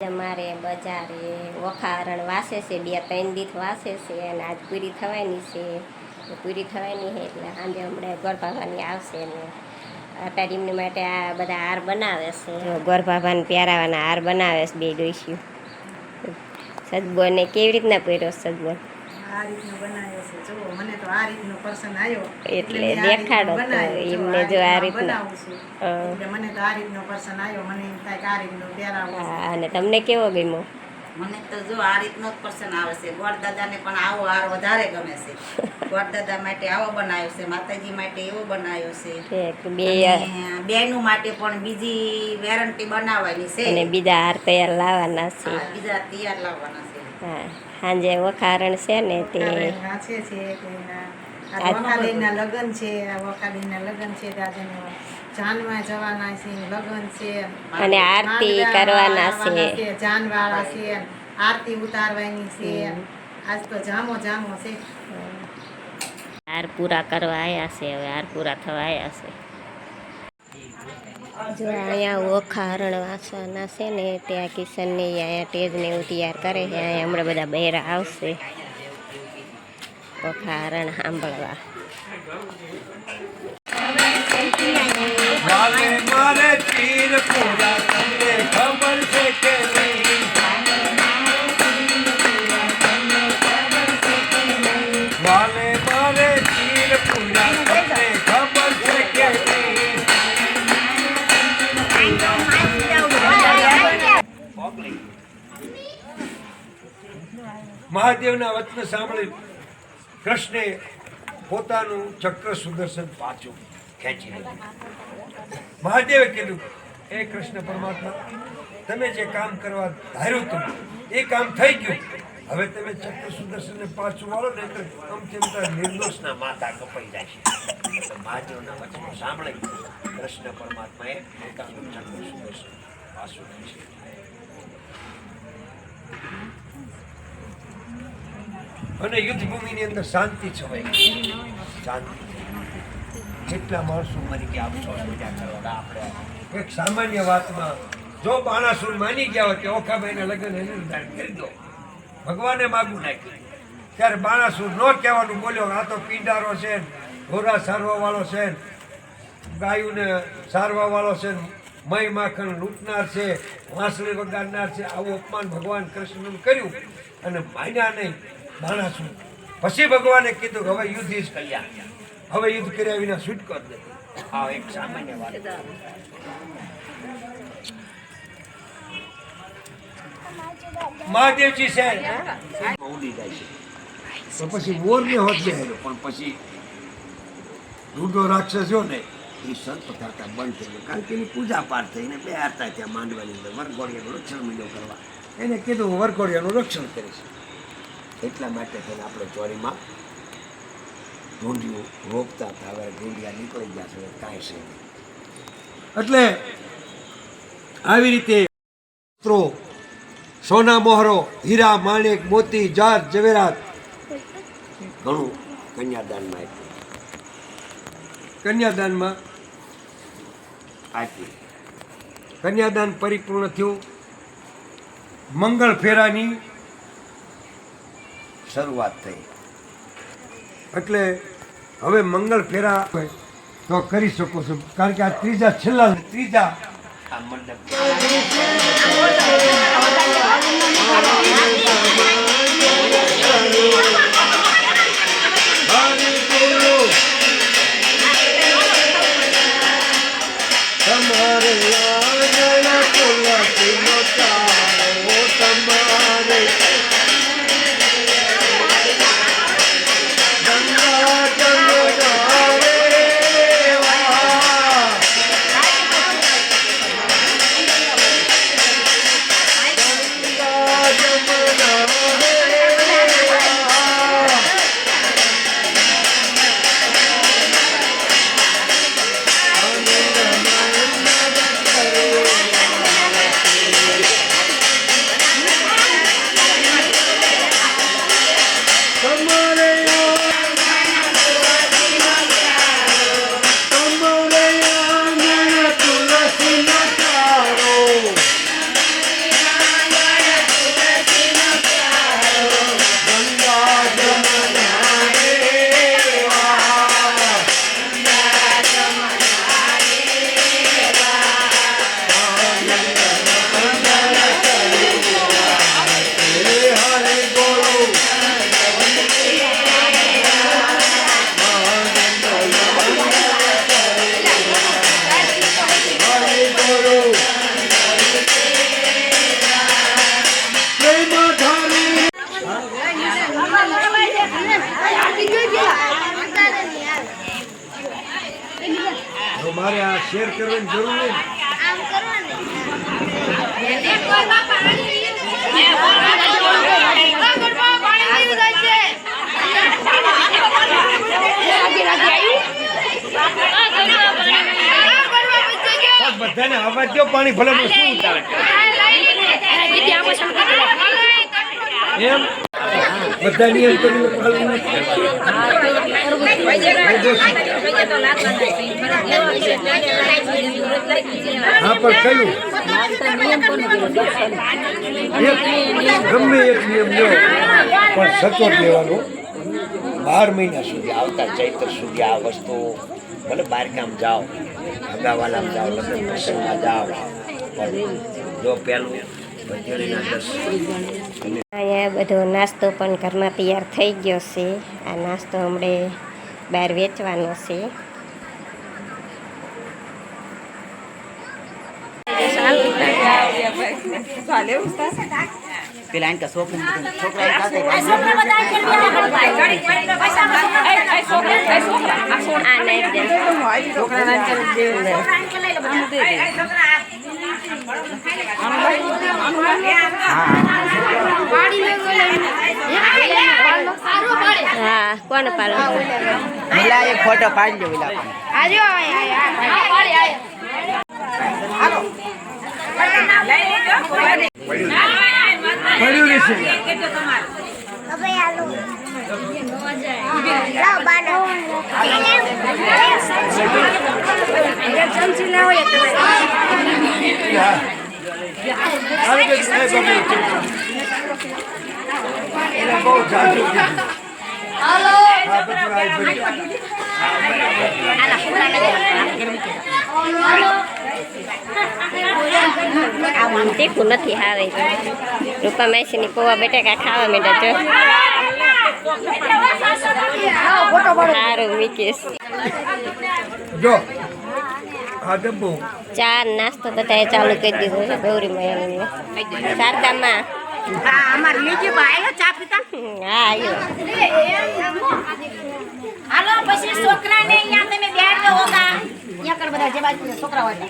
અમારે બજારે વખારણ વાસે છે, 2-3 દીથ વાસે છે અને આજ પૂરી થવાની છે. પૂરી થવાની છે એટલે સાંજે હમણાં ગરભાભાની આવશે ને અટાડીમની માટે આ બધા હાર બનાવે છે. ગરભાભાને પ્યારાવાના હાર બનાવે છે બે ડોસ્યું. સદબોને કેવી રીતના પહેર્યો સદબો? આ રીતનો બનાવ્યો છે. જો મને તો આ રીતનો પસંદ આવ્યો એટલે દેખાડો તો એમને જો આ રીતના. એટલે મને તો આ રીતનો પસંદ આવ્યો. મને એમ થાય કે આ રીતનો પહેરાવો. હા, અને તમને કેવો ગમ્યો? મને તો જો આ રીતનો જ પસંદ આવે છે. ગોળદાદાને પણ આવો હાર વધારે ગમે છે. ગોળદાદા માટે આવો બનાવ્યો છે, માતાજી માટે એવો બનાવ્યો છે. બેનું માટે પણ બીજી વેરાયટી બનાવવાની છે અને બીજા હાર તૈયાર લાવવાના છે. બીજા તૈયાર લાવવાના છે. હા, સાંજે વખારણ છે ને તે વખાડીના લગ્ન છે. વખાડીના લગ્ન છે. જાનમાં જવાના છે, લગ્ન છે અને આરતી કરવાના છે. જાનવાળા છે, આરતી ઉતારવાની છે. આજ તો જામો જામો છે. હાર પૂરા કરવા આવ્યા છે. હવે હાર પૂરા થવા આવ્યા છે. જો અહીંયા વખારણ વાસવાના છે ને ત્યાં કિશનને અહીંયા ટેજને એવું તૈયાર કરે છે. અહીંયા હમણાં બધા બહેરા આવશે વખારણ સાંભળવા. મારે પીર પૂરા તમને ખબર છે કે નહીં? મારે પીર પૂરા તમને ખબર છે કે નહીં? મહાદેવના વચન સાંભળી કૃષ્ણે પોતાનું ચક્ર સુદર્શન પાછું ખેંચી લીધું. મહાદેવે કીધું, હે કૃષ્ણ પરમાત્મા, તમે જે કામ કરવા ધાર્યું હતું એ કામ થઈ ગયું. હવે તમે ચક્ર સુદર્શનને પાછું વાળો ને આમ તેમ નિર્દોષના માથા કપાઈ જાય છે. મહાદેવના વચનો સાંભળી કૃષ્ણ પરમાત્માએ પોતાનું ચક્ર સુદર્શન પાછું ખેંચ્યું. અને યુદ્ધ ભૂમિની અંદર શાંતિ છવાઈ ગઈ. શાંતિ. કેટલા માણસો મરી ગયા અફસોસ મજા કરવા. આપણે એક સામાન્ય વાતમાં જો બાણાસુર માની ગયા હોય કે ઓખાભાઈના લગ્ન એને નિર્ધારણ કરી દો, ભગવાને માગું નાખ્યું, ત્યારે બાણાસુર નો કહેવાનું બોલ્યો આ તો પીંડારો છે, ઘોડા સારવા વાળો છે, ગાયુંને સારવા વાળો છે, મય માખણ લૂંટનાર છે, વાંસળી વગાડનાર છે. આવું અપમાન ભગવાન કૃષ્ણનું કર્યું અને માન્યા નહીં બાણાસુર. પછી ભગવાને કીધું કે હવે યુદ્ધ જ કલ્યાણ, હવે યુદ્ધ કર્યા વિના છૂટકો જ નથી. આ એક સામાન્ય વાત. મહાદેવજી છે ઉડી જાય છે તો પછી મોર ને હોત બેહેલો, પણ પછી રૂડો રાક્ષસ જો ને એ સંત થતા બંધ થઈ ગયો, કારણ કે એની પૂજા પાઠ થઈને બે હારતા ત્યાં માંડવાની અંદર વરઘોડિયાનું રક્ષણ મળ્યો કરવા. એને કીધું વરઘોડિયાનું રક્ષણ કરે છે. એટલા માટે તેને આપણે ચોરીમાં ઢૂંઢ્યું રોકતા હતા. હવે ઢૂંઢિયા નીકળી ગયા છે, કાંઈ છે નહીં. એટલે આવી રીતે સોના મોહરો, હીરા માણેક મોતી જાત ઝવેરાત ઘણું કન્યાદાનમાં આપ્યું. કન્યાદાનમાં આપ્યું. કન્યાદાન પરિપૂર્ણ થયું. મંગળ ફેરાની શરૂઆત થઈ. એટલે હવે મંગળ ફેરા તો કરી શકો છો, કારણ કે આ ત્રીજા આ મંડપ મારે આ શેર કરવાની જરૂર નહીં. બધાને અવાજ દો, પાણી ભલે શું ઉતારે એમ બધા નિયમ કરીને પાલન નથી. હા પણ કયું ગમે એક નિયમ લો પણ સચોટ લેવાનો. 12 મહિના સુધી આવતા ચૈત્ર સુધી આ વસ્તુ ભલે બહારગામ જાઓ, હગાવાલામાં જાઓ, લગ્ન પ્રસંગમાં જાઓ, પણ જો પહેલું ભજણીના 10 અહીંયા બધો નાસ્તો પણ ઘરમાં તૈયાર થઈ ગયો છે. આ નાસ્તો હમણે બહાર વેચવાનો છે. પેલા એનકા છોકરા હા, કોણ પાલો? મિલા એક ફોટો પાડી લો મિલા. પડ્યું રહેશે. બહુ જાજુ કીધું. હા, બધું આવી પડ્યું. તીખું નથી આવે. રૂપા માસીની પૌવા બટાકા ખાવા માંડ્યા જો. સારું મીકીશ. જો આ ડબ્બો ચા નાસ્તો બધાએ ચાલુ કરી દીધો છે ગૌરી મૈયાને. શારદામાં અમાર લીજી ભાઈ ચા પીતા. હા આવ્યો. હાલો પછી છોકરાને અહીંયા તમે બેઠ દો હોગા અહીંયા કર બધા જે બાજુ છોકરા હોય